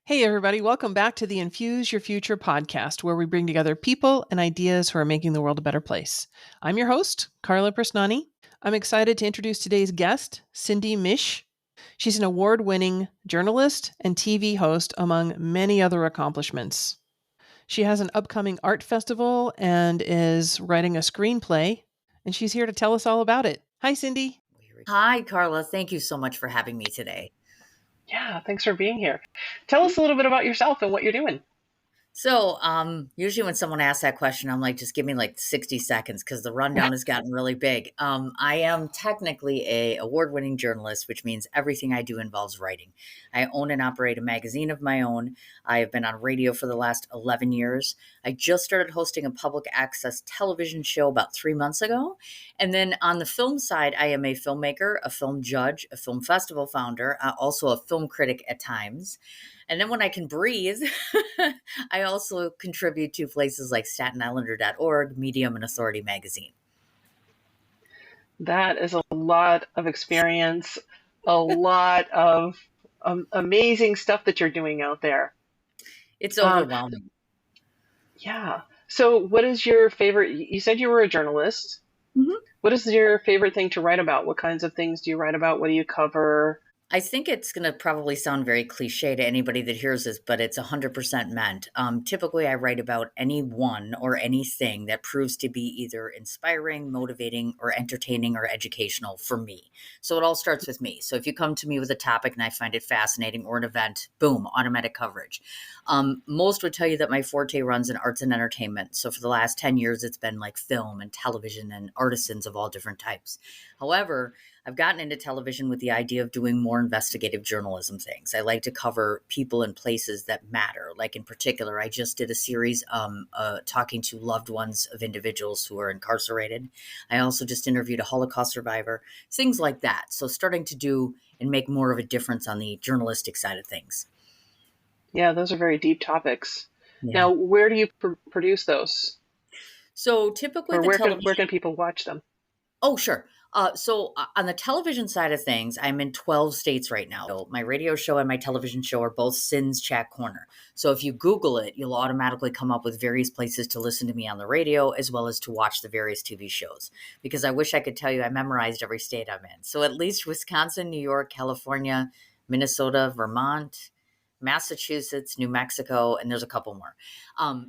Hey, everybody. Welcome back to the Infuse Your Future podcast, where we bring together people and ideas who are making the world a better place. I'm your host, Carla Pursnani. I'm excited to introduce today's guest, Cindy Mich. She's an award-winning journalist and TV host, among many other accomplishments. She has an upcoming art festival and is writing a screenplay, and she's here to tell us all about it. Hi, Cindy. Hi, Carla. Thank you so much for having me today. Yeah, thanks for being here. Tell us a little bit about yourself and what you're doing. So, usually when someone asks that question, I'm like, just give me like 60 seconds because the rundown has gotten really big. I am technically a award-winning journalist, which means everything I do involves writing. I own and operate a magazine of my own. I have been on radio for the last 11 years. I just started hosting a public access television show about 3 months ago. And then on the film side, I am a filmmaker, a film judge, a film festival founder, also a film critic at times. And then when I can breathe, I also contribute to places like StatenIslander.org, Medium, and Authority magazine. That is a lot of experience, a lot of amazing stuff that you're doing out there. It's overwhelming. Yeah. So what is your favorite? You said you were a journalist. Mm-hmm. What is your favorite thing to write about? What kinds of things do you write about? What do you cover? I think it's going to probably sound very cliche to anybody that hears this, but it's 100% meant. Typically, I write about anyone or anything that proves to be either inspiring, motivating, or entertaining or educational for me. So it all starts with me. So if you come to me with a topic and I find it fascinating or an event, boom, automatic coverage. Most would tell you that my forte runs in arts and entertainment. So for the last 10 years, it's been like film and television and artisans of all different types. However, I've gotten into television with the idea of doing more investigative journalism things. I like to cover people and places that matter. Like in particular, I just did a series talking to loved ones of individuals who are incarcerated. I also just interviewed a Holocaust survivor, things like that. So starting to do and make more of a difference on the journalistic side of things. Yeah, those are very deep topics. Yeah. Now, where do you produce those? So typically Or where can people watch them? Oh, sure. So on the television side of things, I'm in 12 states right now. So my radio show and my television show are both Cin's Chat Corner. So if you Google it, you'll automatically come up with various places to listen to me on the radio, as well as to watch the various TV shows. Because I wish I could tell you I memorized every state I'm in. So at least Wisconsin, New York, California, Minnesota, Vermont, Massachusetts, New Mexico, and there's a couple more.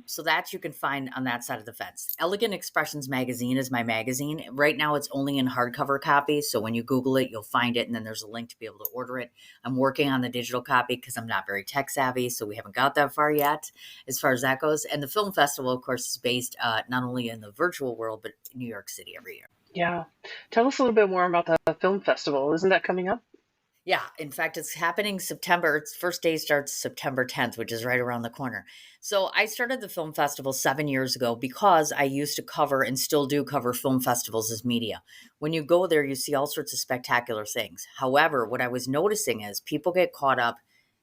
So that you can find on that side of the fence. Elegant Expressions Magazine is my magazine. Right now it's only in hardcover copy. So when you Google it, you'll find it. And then there's a link to be able to order it. I'm working on the digital copy because I'm not very tech savvy. So we haven't got that far yet as far as that goes. And the film festival, of course, is based not only in the virtual world, but in New York City every year. Yeah. Tell us a little bit more about the film festival. Isn't that coming up? Yeah, in fact, it's happening September. Its first day starts September 10th, which is right around the corner. So I started the film festival 7 years ago because I used to cover and still do cover film festivals as media. When you go there, you see all sorts of spectacular things. However, what I was noticing is people get caught up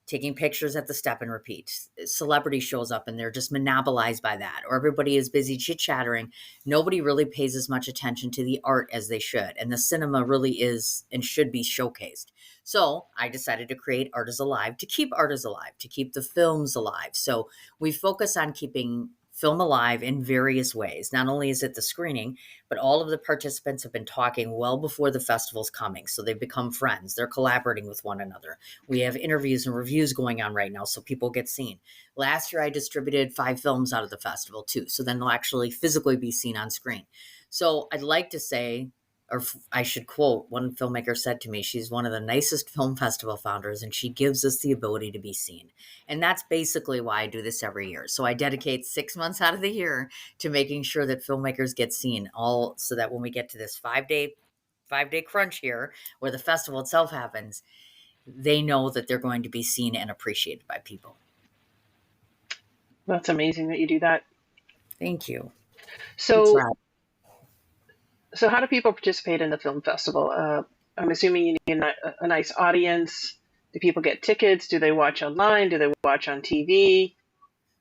taking pictures at the step and repeat. Celebrity shows up and they're just monopolized by that, or everybody is busy chit-chattering. Nobody really pays as much attention to the art as they should. And the cinema really is and should be showcased. So I decided to create Art is Alive to keep art is alive, to keep the films alive. So we focus on keeping film alive in various ways. Not only is it the screening, but all of the participants have been talking well before the festival's coming. So they've become friends. They're collaborating with one another. We have interviews and reviews going on right now so people get seen. Last year, I distributed 5 films out of the festival too. So then they'll actually physically be seen on screen. So I'd like to say, or I should quote, one filmmaker said to me, she's one of the nicest film festival founders and she gives us the ability to be seen. And that's basically why I do this every year. So I dedicate 6 months out of the year to making sure that filmmakers get seen, all so that when we get to this 5-day crunch here where the festival itself happens, they know that they're going to be seen and appreciated by people. That's amazing that you do that. Thank you. So how do people participate in the film festival? I'm assuming you need a nice audience. Do people get tickets? Do they watch online? Do they watch on TV?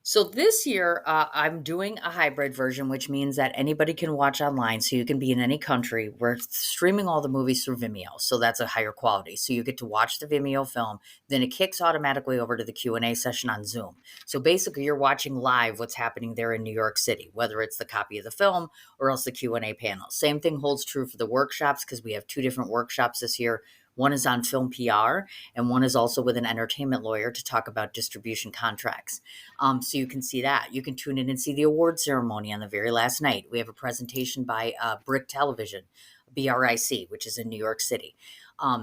So this year, I'm doing a hybrid version, which means that anybody can watch online. So you can be in any country. We're streaming all the movies through Vimeo, so that's a higher quality. So you get to watch the Vimeo film, then it kicks automatically over to the Q&A session on Zoom. So basically, you're watching live what's happening there in New York City, whether it's the copy of the film or else the Q&A panel. Same thing holds true for the workshops because we have two different workshops this year. One is on film PR, and one is also with an entertainment lawyer to talk about distribution contracts. So you can see that. You can tune in and see the award ceremony on the very last night. We have a presentation by Brick Television, BRIC, which is in New York City.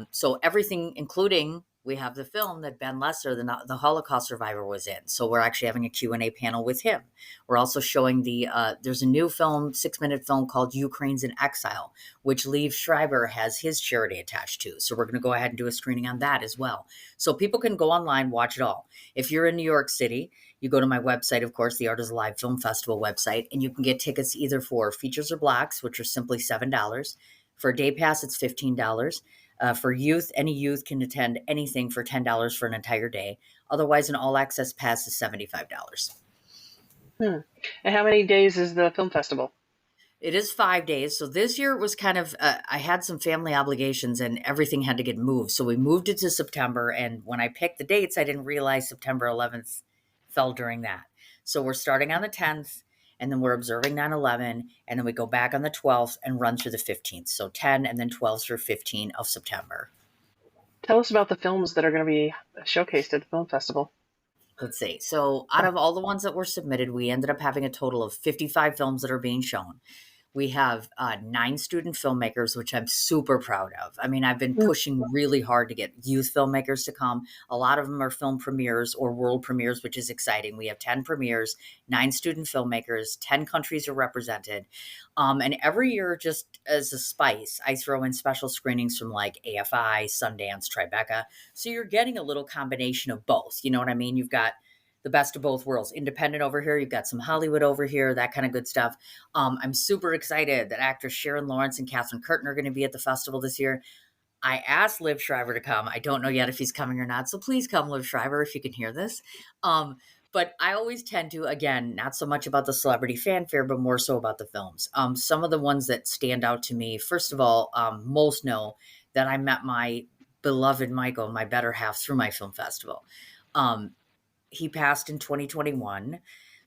So everything, including we have the film that Ben Lesser, the Holocaust survivor, was in. So we're actually having a Q&A panel with him. We're also showing there's a new film, 6-minute film called Ukraine's in Exile, which Liev Schreiber has his charity attached to. So we're going to go ahead and do a screening on that as well. So people can go online, watch it all. If you're in New York City, you go to my website, of course, the Art is Alive Film Festival website, and you can get tickets either for features or blocks, which are simply $7. For a day pass, it's $15. For youth, any youth can attend anything for $10 for an entire day. Otherwise, an all access pass is $75. Hmm. And how many days is the film festival? It is 5 days. So this year it was kind of, I had some family obligations and everything had to get moved. So we moved it to September. And when I picked the dates, I didn't realize September 11th fell during that. So we're starting on the 10th and then we're observing 9/11. And then we go back on the 12th and run through the 15th. So 10 and then 12 through 15 of September. Tell us about the films that are going to be showcased at the film festival. Let's see. So out of all the ones that were submitted, we ended up having a total of 55 films that are being shown. We have 9 student filmmakers, which I'm super proud of. I mean, I've been pushing really hard to get youth filmmakers to come. A lot of them are film premieres or world premieres, which is exciting. We have 10 premieres, 9 student filmmakers, 10 countries are represented. And every year, just as a spice, I throw in special screenings from like AFI, Sundance, Tribeca. So you're getting a little combination of both. You know what I mean? You've got the best of both worlds. Independent over here, you've got some Hollywood over here, that kind of good stuff. I'm super excited that actors Sharon Lawrence and Catherine Curtin are going to be at the festival this year. I asked Liv Schreiber to come. I don't know yet if he's coming or not. So please come, Liv Schreiber, if you can hear this. But I always tend to, again, not so much about the celebrity fanfare, but more so about the films. Some of the ones that stand out to me, first of all, most know that I met my beloved Michael, my better half, through my film festival. Um, he passed in 2021.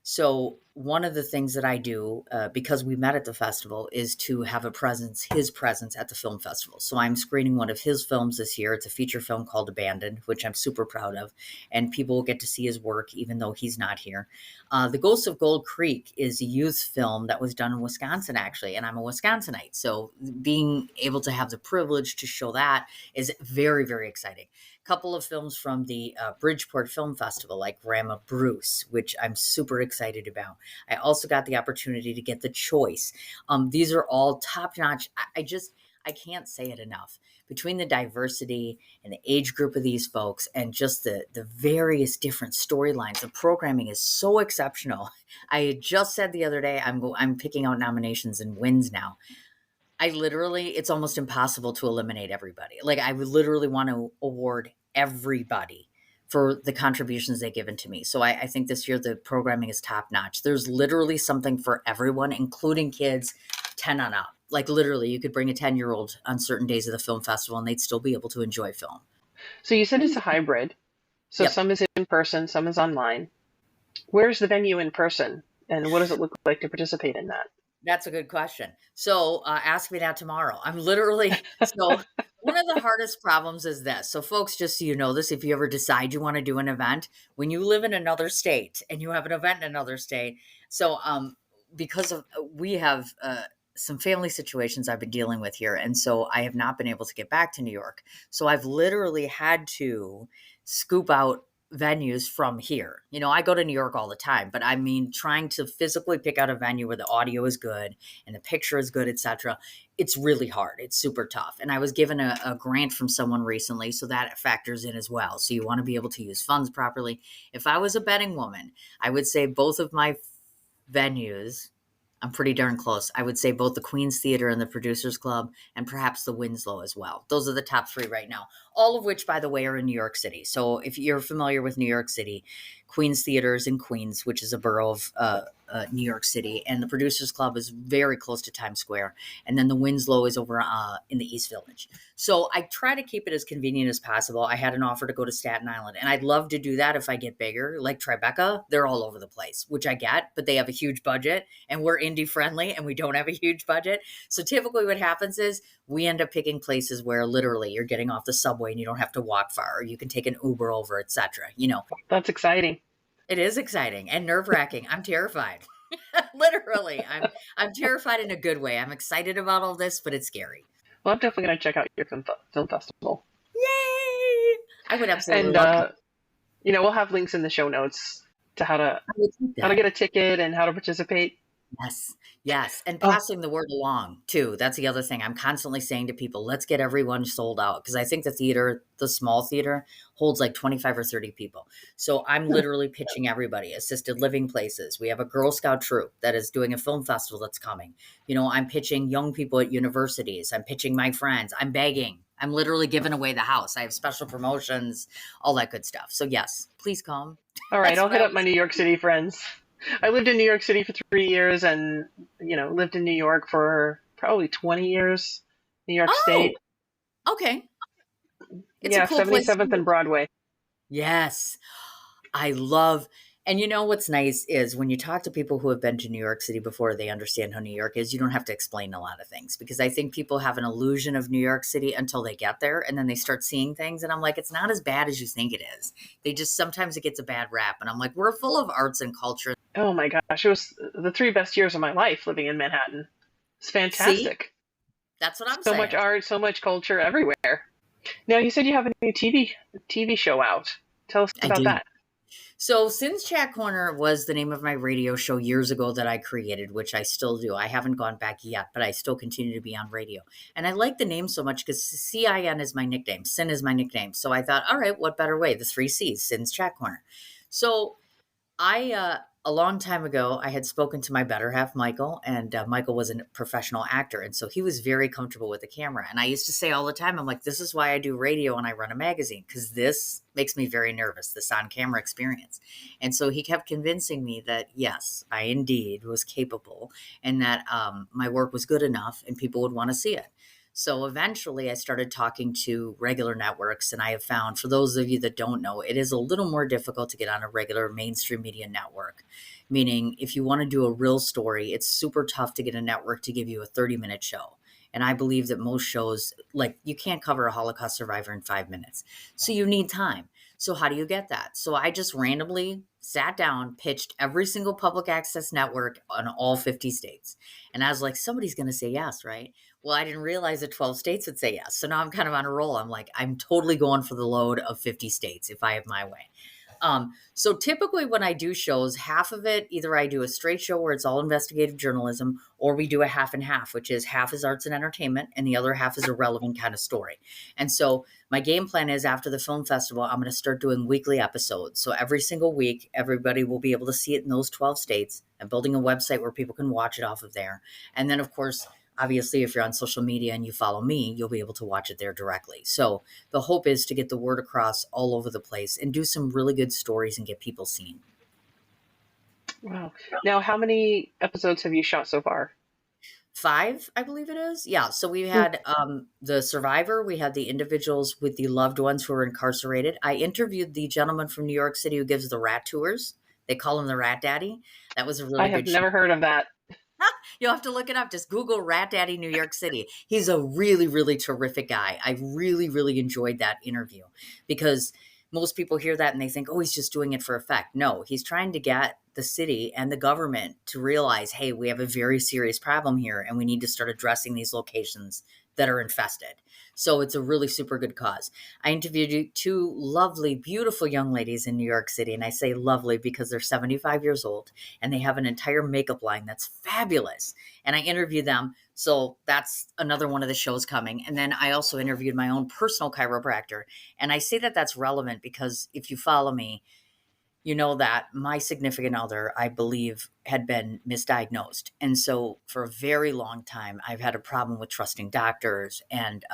So one of the things that I do, because we met at the festival, is to have his presence at the film festival. So I'm screening one of his films this year. It's a feature film called Abandoned, which I'm super proud of. And people will get to see his work, even though he's not here. The Ghosts of Gold Creek is a youth film that was done in Wisconsin, actually. And I'm a Wisconsinite. So being able to have the privilege to show that is very, very exciting. Couple of films from the Bridgeport Film Festival, like Grandma Bruce, which I'm super excited about. I also got the opportunity to get the choice. These are all top notch. I can't say it enough. Between the diversity and the age group of these folks and just the various different storylines, the programming is so exceptional. I had just said the other day, I'm picking out nominations and wins now. It's almost impossible to eliminate everybody. Like, I would literally want to award everybody for the contributions they've given to me. So I think this year the programming is top notch. There's literally something for everyone, including kids 10 on up. Like, literally, you could bring a 10-year-old on certain days of the film festival and they'd still be able to enjoy film. So you said it's a hybrid. So Yep. some is in person, some is online. Where's the venue in person? And what does it look like to participate in that? That's a good question. So ask me that tomorrow. I'm literally, so one of the hardest problems is this. So, folks, just so you know this, if you ever decide you want to do an event, when you live in another state and you have an event in another state, so because of we have some family situations I've been dealing with here. And so I have not been able to get back to New York. So I've literally had to scoop out venues from here. You know, I go to New York all the time, but I mean, trying to physically pick out a venue where the audio is good and the picture is good, etc. It's really hard. It's super tough. And I was given a grant from someone recently, so that factors in as well. So you want to be able to use funds properly. If I was a betting woman, I would say both of my venues, I'm pretty darn close. I would say both the Queen's Theater and the Producers Club, and perhaps the Winslow as well. Those are the top 3 right now. all of which, by the way, are in New York City. So if you're familiar with New York City, Queens Theater is in Queens, which is a borough of New York City, and the Producers Club is very close to Times Square, and then the Winslow is over in the East Village. So I try to keep it as convenient as possible. I had an offer to go to Staten Island, and I'd love to do that if I get bigger. Like Tribeca, they're all over the place, which I get, but they have a huge budget, and we're indie friendly, and we don't have a huge budget. So typically what happens is we end up picking places where literally you're getting off the subway and you don't have to walk far, or you can take an Uber over, etc. That's exciting. It is exciting and nerve-wracking. I'm terrified. Literally, I'm terrified in a good way. I'm excited about all this, but it's scary. Well, I'm definitely going to check out your film festival. Yay! I would absolutely And love we'll have links in the show notes to how to that. get a ticket and how to participate. Yes, yes, and Oh, passing the word along too. That's the other thing. I'm constantly saying to people, let's get everyone sold out, because I think the small theater holds like 25 or 30 people. So I'm literally pitching everybody, assisted living places. We have a Girl Scout troop that is doing a film festival that's coming. I'm pitching young people at universities. I'm pitching my friends. I'm begging. I'm literally giving away the house. I have special promotions, all that good stuff. So yes, please come. all right. That's I'll what I hit up my always New York City friends. I lived in New York City for 3 years and, lived in New York for probably 20 years, New York Oh, State. okay. It's a Yeah, cool place 77th too. and Broadway. Yes. I love, and what's nice is when you talk to people who have been to New York City before, they understand how New York is. You don't have to explain a lot of things, because I think people have an illusion of New York City until they get there, and then they start seeing things. And I'm like, it's not as bad as you think it is. Sometimes it gets a bad rap. And I'm like, we're full of arts and culture. Oh my gosh, it was the 3 best years of my life living in Manhattan. It's See, fantastic. that's what I'm So much saying. art, so much culture everywhere. Now, you said you have a new TV show out. Tell us I about do. that. So, Sin's Chat Corner was the name of my radio show years ago that I created, which I still do. I haven't gone back yet, but I still continue to be on radio. And I like the name so much because CIN is my nickname. Sin is my nickname. So I thought, all right, what better way? The 3 C's, Sin's Chat Corner. So a long time ago, I had spoken to my better half, Michael, and Michael was a professional actor. And so he was very comfortable with the camera. And I used to say all the time, I'm like, this is why I do radio and I run a magazine, because this makes me very nervous, this on camera experience. And so he kept convincing me that, yes, I indeed was capable, and that my work was good enough and people would want to see it. So eventually I started talking to regular networks, and I have found, for those of you that don't know, it is a little more difficult to get on a regular mainstream media network. Meaning, if you want to do a real story, it's super tough to get a network to give you a 30-minute show. And I believe that most shows, like, you can't cover a Holocaust survivor in 5 minutes. So you need time. So how do you get that? So I just randomly sat down, pitched every single public access network on all 50 states. And I was like, somebody's going to say yes, right? Well, I didn't realize that 12 states would say yes. So now I'm kind of on a roll. I'm like, I'm totally going for the load of 50 states if I have my way. So typically when I do shows, half of it, either I do a straight show where it's all investigative journalism, or we do a half and half, which is half is arts and entertainment and the other half is a relevant kind of story. And so my game plan is, after the film festival, I'm going to start doing weekly episodes. So every single week, everybody will be able to see it in those 12 states. I'm building a website where people can watch it off of there. And then, of course, obviously, if you're on social media and you follow me, you'll be able to watch it there directly. So the hope is to get the word across all over the place and do some really good stories and get people seen. Wow. Now, how many episodes have you shot so far? 5, I believe it is. Yeah. So we Hmm. had the survivor. We had the individuals with the loved ones who were incarcerated. I interviewed the gentleman from New York City who gives the rat tours. They call him the Rat Daddy. That was a I really have good show. never heard of that. You'll have to look it up. Just Google Rat Daddy New York City. He's a really, really terrific guy. I really, really enjoyed that interview, because most people hear that and they think, oh, he's just doing it for effect. No, he's trying to get the city and the government to realize, hey, we have a very serious problem here and we need to start addressing these locations that are infested. So it's a really super good cause. I interviewed 2 lovely, beautiful young ladies in New York City. And I say lovely because they're 75 years old and they have an entire makeup line that's fabulous. And I interviewed them. So that's another one of the shows coming. And then I also interviewed my own personal chiropractor. And I say that that's relevant because if you follow me, you know that my significant other, I believe, had been misdiagnosed. And so for a very long time, I've had a problem with trusting doctors and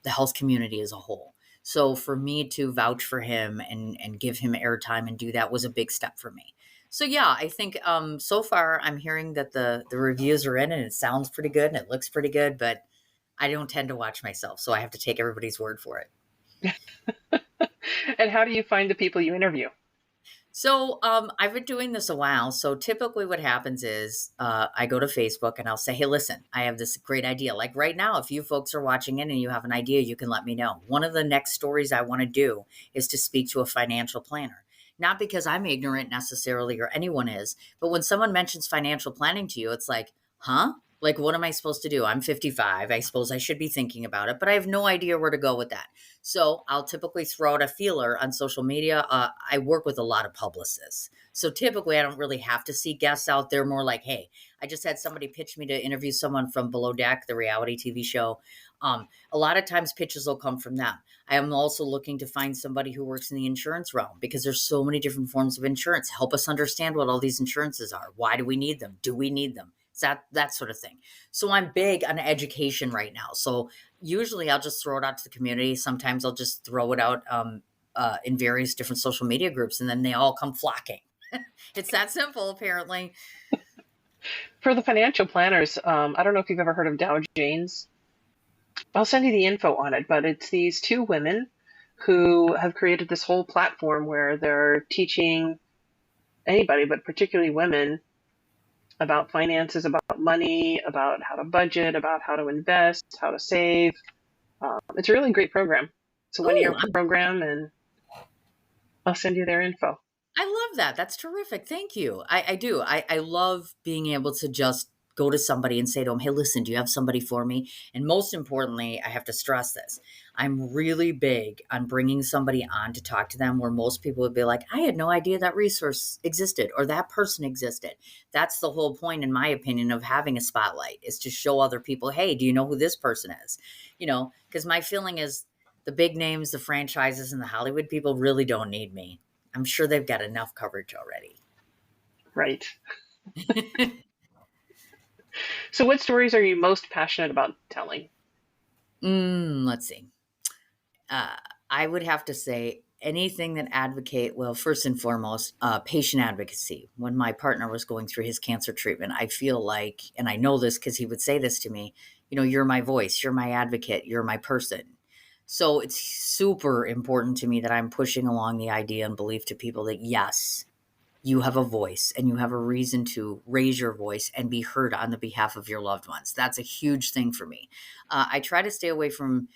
the health community as a whole. So for me to vouch for him and give him airtime and do that was a big step for me. So yeah, I think so far I'm hearing that the reviews are in and it sounds pretty good and it looks pretty good, but I don't tend to watch myself, so I have to take everybody's word for it. And how do you find the people you interview? So I've been doing this a while. So typically, what happens is I go to Facebook and I'll say, "Hey, listen, I have this great idea. Like right now, if you folks are watching in and you have an idea, you can let me know." One of the next stories I want to do is to speak to a financial planner. Not because I'm ignorant necessarily or anyone is, but when someone mentions financial planning to you, it's like, huh? Like, what am I supposed to do? I'm 55. I suppose I should be thinking about it, but I have no idea where to go with that. So I'll typically throw out a feeler on social media. I work with a lot of publicists. So typically I don't really have to see guests out there, more like, hey, I just had somebody pitch me to interview someone from Below Deck, the reality TV show. A lot of times pitches will come from them. I am also looking to find somebody who works in the insurance realm because there's so many different forms of insurance. Help us understand what all these insurances are. Why do we need them? Do we need them? It's that sort of thing. So I'm big on education right now. So usually I'll just throw it out to the community. Sometimes I'll just throw it out in various different social media groups, and then they all come flocking. It's that simple, apparently. For the financial planners, I don't know if you've ever heard of Dow Janes. I'll send you the info on it, but it's these two women who have created this whole platform where they're teaching anybody, but particularly women, about finances, about money, about how to budget, about how to invest, how to save. It's a really great program. It's a one Oh, year program, and I'll send you their info. I love that. That's terrific. Thank you. I do. I love being able to just go to somebody and say to them, hey, listen, do you have somebody for me? And most importantly, I have to stress this. I'm really big on bringing somebody on to talk to them where most people would be like, I had no idea that resource existed or that person existed. That's the whole point, in my opinion, of having a spotlight, is to show other people, hey, do you know who this person is? Because my feeling is the big names, the franchises, and the Hollywood people really don't need me. I'm sure they've got enough coverage already. Right. So, what stories are you most passionate about telling? Let's see. Uh, I would have to say anything that advocate, well, first and foremost, patient advocacy. When my partner was going through his cancer treatment, I feel like, and I know this because he would say this to me, you're my voice, you're my advocate, you're my person. So it's super important to me that I'm pushing along the idea and belief to people that yes, you have a voice and you have a reason to raise your voice and be heard on the behalf of your loved ones. That's a huge thing for me. I try to stay away from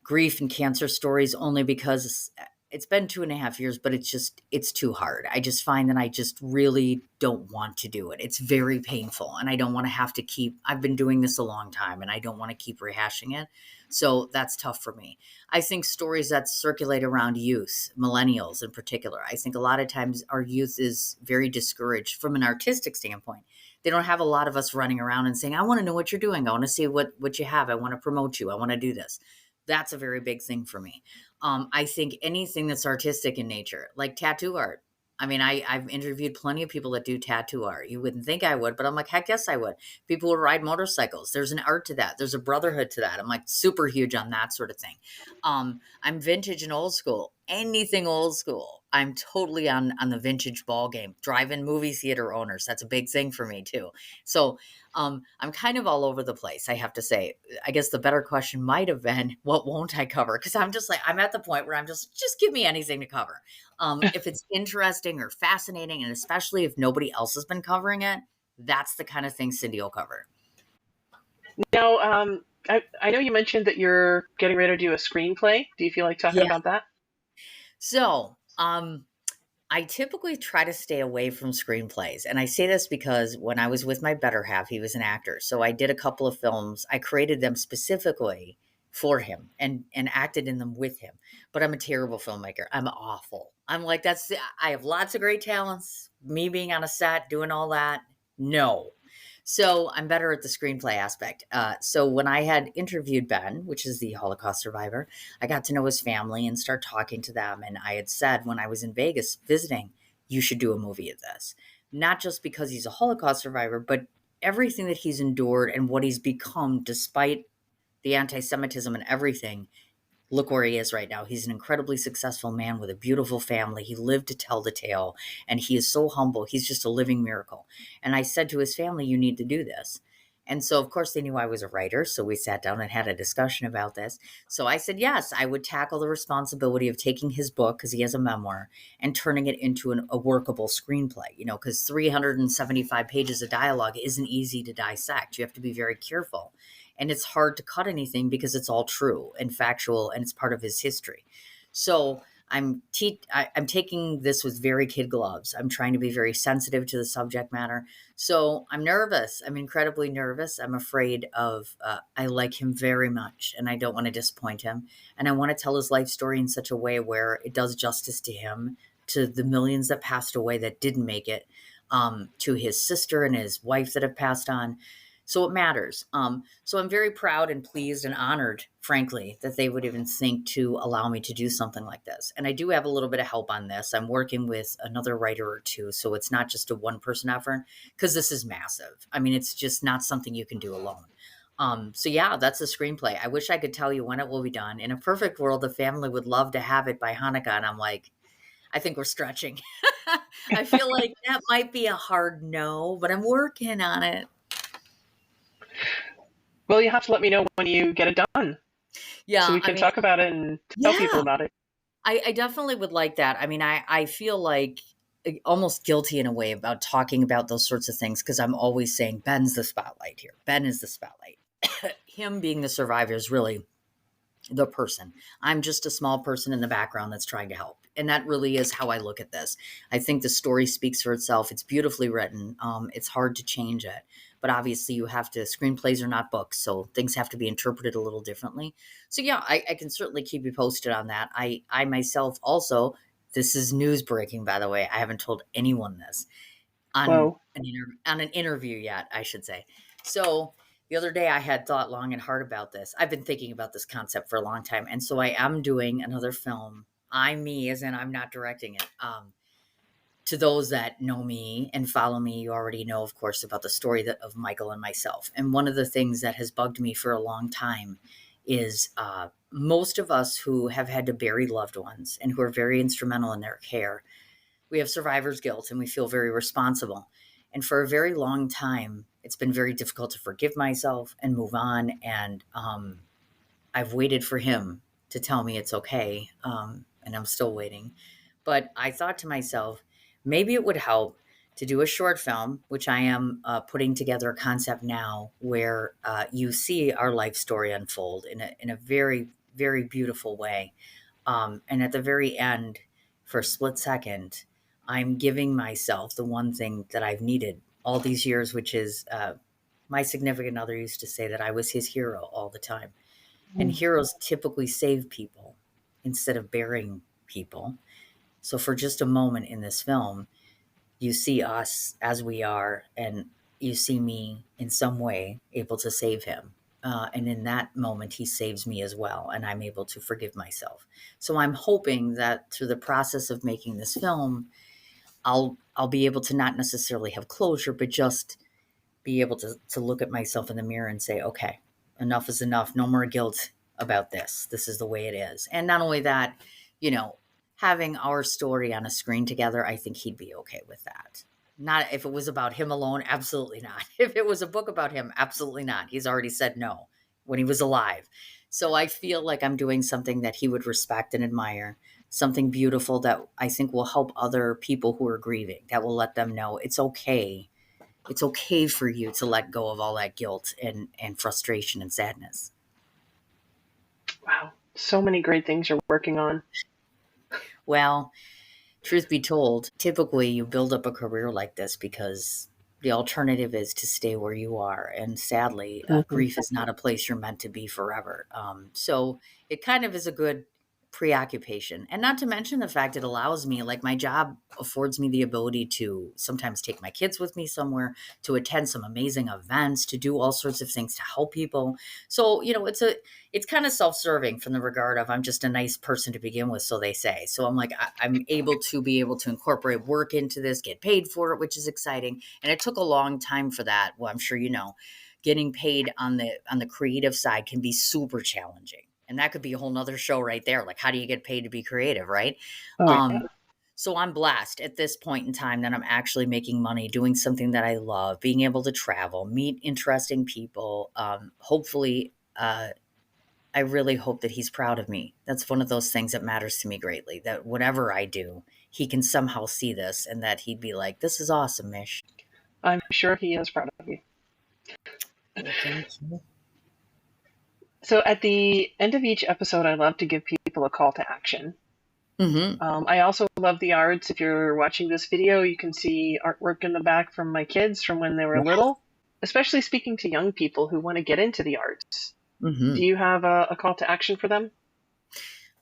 grief and cancer stories only because it's been 2.5 years, but it's too hard. I just find that I just really don't want to do it. It's very painful and I don't want to have to I've been doing this a long time and I don't want to keep rehashing it. So that's tough for me. I think stories that circulate around youth, millennials in particular, I think a lot of times our youth is very discouraged from an artistic standpoint. They don't have a lot of us running around and saying, I want to know what you're doing. I want to see what you have. I want to promote you. I want to do this. That's a very big thing for me. I think anything that's artistic in nature, like tattoo art. I mean, I've interviewed plenty of people that do tattoo art. You wouldn't think I would, but I'm like, heck yes, I would. People who ride motorcycles. There's an art to that. There's a brotherhood to that. I'm like super huge on that sort of thing. I'm vintage and old school. Anything old school. I'm totally on the vintage ball game. Drive-in movie theater owners. That's a big thing for me too. So I'm kind of all over the place, I have to say. I guess the better question might have been, what won't I cover? Because I'm just like, I'm at the point where I'm just give me anything to cover. If it's interesting or fascinating, and especially if nobody else has been covering it, that's the kind of thing Cindy will cover. Now, I know you mentioned that you're getting ready to do a screenplay. Do you feel like talking Yeah. about that? So, I typically try to stay away from screenplays. And I say this because when I was with my better half, he was an actor. So I did a couple of films. I created them specifically for him and acted in them with him. But I'm a terrible filmmaker. I'm awful. I'm like, I have lots of great talents. Me being on a set, doing all that. No. So I'm better at the screenplay aspect. So when I had interviewed Ben, which is the Holocaust survivor, I got to know his family and start talking to them. And I had said when I was in Vegas visiting, you should do a movie of this. Not just because he's a Holocaust survivor, but everything that he's endured and what he's become despite the anti Semitism and everything. look where he is right now. He's an incredibly successful man with a beautiful family. He lived to tell the tale, and he is so humble. He's just a living miracle. And I said to his family, you need to do this. And so, of course, they knew I was a writer. So we sat down and had a discussion about this. So I said, yes, I would tackle the responsibility of taking his book, because he has a memoir, and turning it into a workable screenplay, because 375 pages of dialogue isn't easy to dissect. You have to be very careful. And it's hard to cut anything because it's all true and factual, and it's part of his history. So I'm taking this with very kid gloves. I'm trying to be very sensitive to the subject matter. So I'm nervous. I'm incredibly nervous. I'm afraid of, I like him very much and I don't want to disappoint him. And I want to tell his life story in such a way where it does justice to him, to the millions that passed away that didn't make it, to his sister and his wife that have passed on. So it matters. So I'm very proud and pleased and honored, frankly, that they would even think to allow me to do something like this. And I do have a little bit of help on this. I'm working with another writer or two. So it's not just a one person effort, because this is massive. I mean, it's just not something you can do alone. So yeah, that's a screenplay. I wish I could tell you when it will be done. In a perfect world, the family would love to have it by Hanukkah. And I'm like, I think we're stretching. I feel like that might be a hard no, but I'm working on it. Well, you have to let me know when you get it done so Yeah, we can talk about it and tell people yeah, about it. I definitely would like that. I mean, I feel like almost guilty in a way about talking about those sorts of things, because I'm always saying Ben's the spotlight here. Ben is the spotlight. Him being the survivor is really the person. I'm just a small person in the background that's trying to help. And that really is how I look at this. I think the story speaks for itself. It's beautifully written. It's hard to change it. But obviously, you have to, screenplays are not books. So things have to be interpreted a little differently. So, yeah, I can certainly keep you posted on that. I myself also, this is news breaking, by the way. I haven't told anyone this Whoa. on an interview yet, I should say. So the other day I had thought long and hard about this. I've been thinking about this concept for a long time. And so I am doing another film. I'm me, as in I'm not directing it. To those that know me and follow me, you already know, of course, about the story of Michael and myself. And one of the things that has bugged me for a long time is most of us who have had to bury loved ones and who are very instrumental in their care, we have survivor's guilt and we feel very responsible. And for a very long time, it's been very difficult to forgive myself and move on. And I've waited for him to tell me it's okay. And I'm still waiting. But I thought to myself, maybe it would help to do a short film, which I am putting together a concept now where you see our life story unfold in a very, very beautiful way. And at the very end, for a split second, I'm giving myself the one thing that I've needed all these years, which is my significant other used to say that I was his hero all the time. And heroes typically save people instead of burying people. So for just a moment in this film, you see us as we are, and you see me in some way able to save him. And in that moment, he saves me as well, and I'm able to forgive myself. So I'm hoping that through the process of making this film, I'll be able to not necessarily have closure, but just be able to look at myself in the mirror and say, okay, enough is enough. No more guilt about this. This is the way it is. And not only that, you know, having our story on a screen together, I think he'd be okay with that. Not if it was about him alone, absolutely not. If it was a book about him, absolutely not. He's already said no when he was alive. So I feel like I'm doing something that he would respect and admire, something beautiful that I think will help other people who are grieving, that will let them know it's okay. It's okay for you to let go of all that guilt and frustration and sadness. Wow. So many great things you're working on. Well, truth be told, typically you build up a career like this because the alternative is to stay where you are. And sadly, Mhm. grief is not a place you're meant to be forever. So it kind of is a good preoccupation. And not to mention the fact it allows me, like my job affords me the ability to sometimes take my kids with me somewhere, to attend some amazing events, to do all sorts of things to help people. So, it's kind of self-serving from the regard of I'm just a nice person to begin with, so they say. So I'm like, I'm able to incorporate work into this, get paid for it, which is exciting. And it took a long time for that. Well, I'm sure getting paid on the creative side can be super challenging. And that could be a whole nother show right there. Like, how do you get paid to be creative, right? Oh, yeah. So I'm blessed at this point in time that I'm actually making money, doing something that I love, being able to travel, meet interesting people. Hopefully, I really hope that he's proud of me. That's one of those things that matters to me greatly, that whatever I do, he can somehow see this and that he'd be like, this is awesome, Mish. I'm sure he is proud of you. Well, thank you. So at the end of each episode, I love to give people a call to action. Mm-hmm. I also love the arts. If you're watching this video, you can see artwork in the back from my kids from when they were little, especially speaking to young people who want to get into the arts. Mm-hmm. Do you have a call to action for them?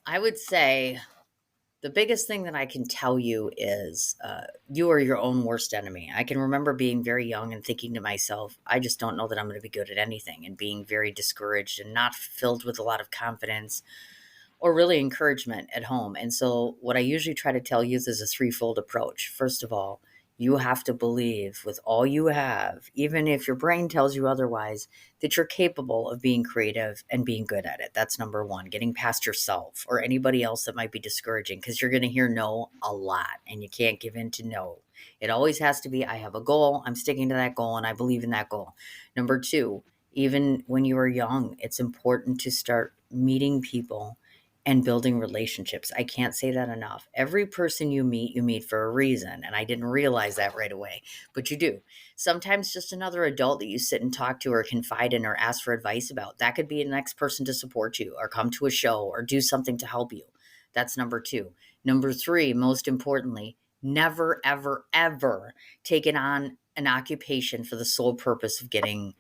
I would say the biggest thing that I can tell you is you are your own worst enemy. I can remember being very young and thinking to myself, I just don't know that I'm going to be good at anything, and being very discouraged and not filled with a lot of confidence or really encouragement at home. And so, what I usually try to tell youth is a threefold approach. First of all, you have to believe with all you have, even if your brain tells you otherwise, that you're capable of being creative and being good at it. That's number one, getting past yourself or anybody else that might be discouraging, because you're going to hear no a lot and you can't give in to no. It always has to be, I have a goal, I'm sticking to that goal, and I believe in that goal. Number two, even when you are young, it's important to start meeting people and building relationships. I can't say that enough. Every person you meet for a reason. And I didn't realize that right away, but you do. Sometimes just another adult that you sit and talk to or confide in or ask for advice about. That could be the next person to support you or come to a show or do something to help you. That's number two. Number three, most importantly, never, ever, ever take it on an occupation for the sole purpose of getting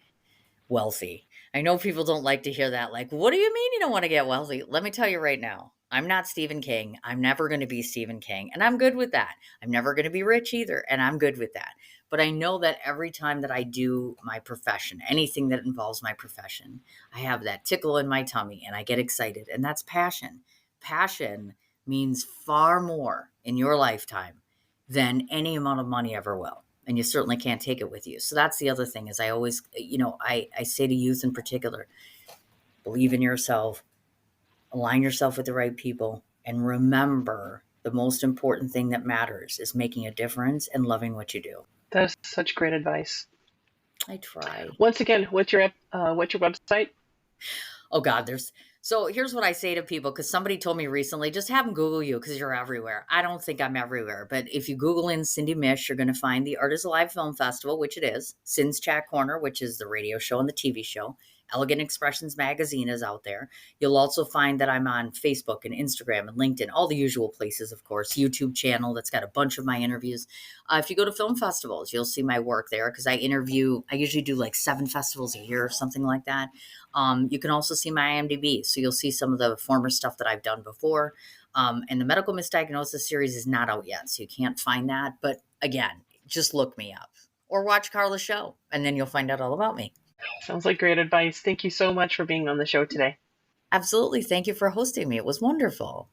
wealthy. I know people don't like to hear that. Like, what do you mean you don't want to get wealthy? Let me tell you right now, I'm not Stephen King. I'm never going to be Stephen King. And I'm good with that. I'm never going to be rich either. And I'm good with that. But I know that every time that I do my profession, anything that involves my profession, I have that tickle in my tummy and I get excited. And that's passion. Passion means far more in your lifetime than any amount of money ever will, and you certainly can't take it with you. So that's the other thing is I always, I say to youth in particular, believe in yourself, align yourself with the right people, and remember the most important thing that matters is making a difference and loving what you do. That is such great advice. I try. Once again, what's your website? Oh God, so here's what I say to people, because somebody told me recently, just have them Google you because you're everywhere. I don't think I'm everywhere, but if you Google in Cindy Mich, you're going to find the Art is Alive Film Festival, which it is, Cin's Chat Corner, which is the radio show and the TV show. Elegant Expressions magazine is out there. You'll also find that I'm on Facebook and Instagram and LinkedIn, all the usual places, of course. YouTube channel that's got a bunch of my interviews. If you go to film festivals, you'll see my work there because I usually do like 7 festivals a year or something like that. You can also see my IMDb. So you'll see some of the former stuff that I've done before. And the medical misdiagnosis series is not out yet, so you can't find that. But again, just look me up or watch Carla's show, and then you'll find out all about me. Sounds like great advice. Thank you so much for being on the show today. Absolutely. Thank you for hosting me. It was wonderful.